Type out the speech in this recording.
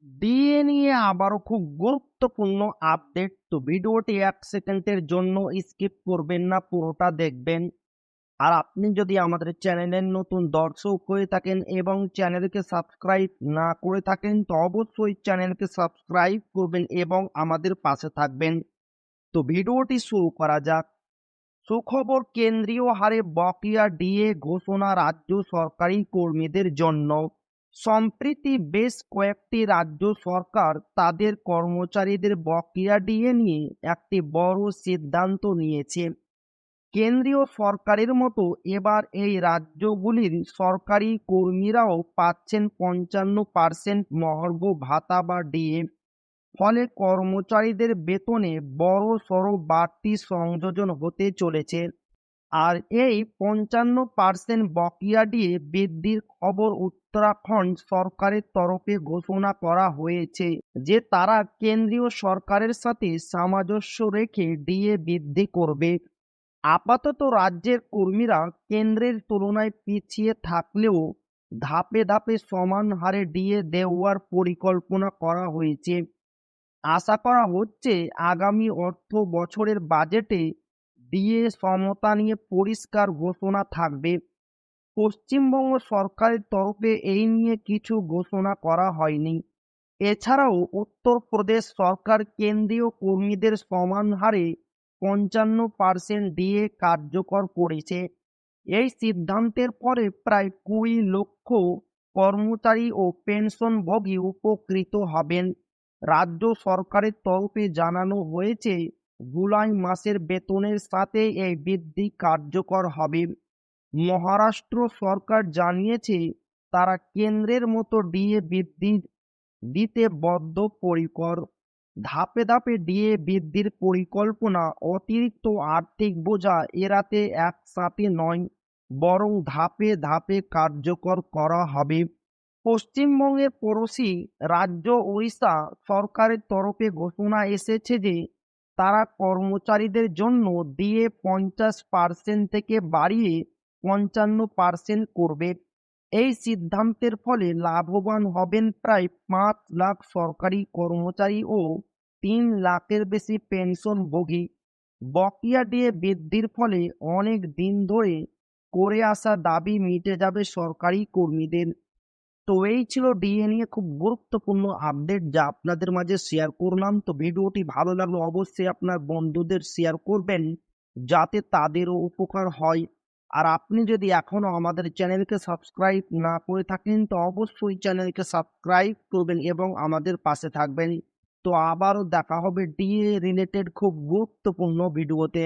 DA নিয়ে আবারও খুব গুরুত্বপূর্ণ আপডেট। তো ভিডিওটি ১ সেকেন্ডের জন্য স্কিপ করবেন না, পুরোটা দেখবেন। আর আপনি যদি আমাদের চ্যানেলের নতুন দর্শক হয়ে থাকেন এবং চ্যানেলকে সাবস্ক্রাইব না করে থাকেন, তো অবশ্যই চ্যানেলকে সাবস্ক্রাইব করবেন এবং আমাদের পাশে থাকবেন। তো ভিডিওটি শুরু করা যাক। সুখবর, কেন্দ্রীয় হারে বকেয়া ডিএ ঘোষণা রাজ্য সরকারি কর্মীদের জন্য। সম্প্রতি বেশ কয়েকটি রাজ্য সরকার তাদের কর্মচারীদের বকেয়া ডিএ নিয়ে একটি বড় সিদ্ধান্ত নিয়েছে। কেন্দ্রীয় সরকারের মতো এবার এই রাজ্যগুলির সরকারি কর্মীরাও পাচ্ছেন ৫৫% মহার্ঘ ভাতা বা ডিএ। ফলে কর্মচারীদের বেতনে বড়সড় বাড়তি সংযোজন হতে চলেছে। আর এই ৫৫% বকেয়া দিয়ে বৃদ্ধির খবর উত্তরাখণ্ড সরকারের তরফে ঘোষণা করা হয়েছে যে তারা কেন্দ্রীয় সরকারের সাথে সামঞ্জস্য রেখে ডিএ বৃদ্ধি করবে। আপাতত রাজ্যের কর্মীরা কেন্দ্রের তুলনায় পিছিয়ে থাকলেও ধাপে ধাপে সমান হারে ডিএ দেওয়ার পরিকল্পনা করা হয়েছে। আশা করা হচ্ছে আগামী অর্থ বছরের বাজেটে ডিএ সমতা নিয়ে পরিষ্কার ঘোষণা থাকবে। পশ্চিমবঙ্গ সরকারের তরফে এই নিয়ে কিছু ঘোষণা করা হয়নি। এছাড়াও উত্তরপ্রদেশ সরকার কেন্দ্রীয় কর্মীদের সমান হারে ৫৫% ডিএ কার্যকর করেছে। এই সিদ্ধান্তের ফলে প্রায় ২০ লক্ষ কর্মচারী ও পেনশনভোগী উপকৃত হবেন। রাজ্য সরকারের তরফে জানানো হয়েছে জুলাই মাসের বেতনের সাথে এই বৃদ্ধি কার্যকর হবে। মহারাষ্ট্র সরকার জানিয়েছে তারা কেন্দ্রের মতো ডিএ বৃদ্ধি দিতে বদ্ধপরিকর। ধাপে ধাপে ডিএ বৃদ্ধির পরিকল্পনা অতিরিক্ত আর্থিক বোঝা এড়াতে একসাথে নয়, বরং ধাপে ধাপে কার্যকর করা হবে। পশ্চিমবঙ্গের পড়োশি রাজ্য ওড়িশা সরকারের তরফে ঘোষণা এসেছে যে তারা কর্মচারীদের জন্য ডিএ ৫০% থেকে বাড়িয়ে ৫৫% করবে। এই সিদ্ধান্তের ফলে লাভবান হবেন প্রায় ৫ লাখ সরকারি কর্মচারী ও ৩ লাখের বেশি পেনশনভোগী। বকেয়া ডিএ বৃদ্ধির ফলে অনেক দিন ধরে করে আসা দাবি মিটে যাবে সরকারি কর্মীদের। তো এই ছিল ডিএ নিয়ে খুব গুরুত্বপূর্ণ আপডেট যা আপনাদের মাঝে শেয়ার করলাম। তো ভিডিওটি ভালো লাগলে অবশ্যই আপনার বন্ধুদের শেয়ার করবেন যাতে তাদেরও উপকার হয়। আর আপনি যদি এখনো আমাদের চ্যানেলকে সাবস্ক্রাইব না করে থাকেন তো অবশ্যই চ্যানেলকে সাবস্ক্রাইব করবেন এবং আমাদের পাশে থাকবেন। তো আবারও দেখা হবে ডিএ রিলেটেড খুব গুরুত্বপূর্ণ ভিডিওতে।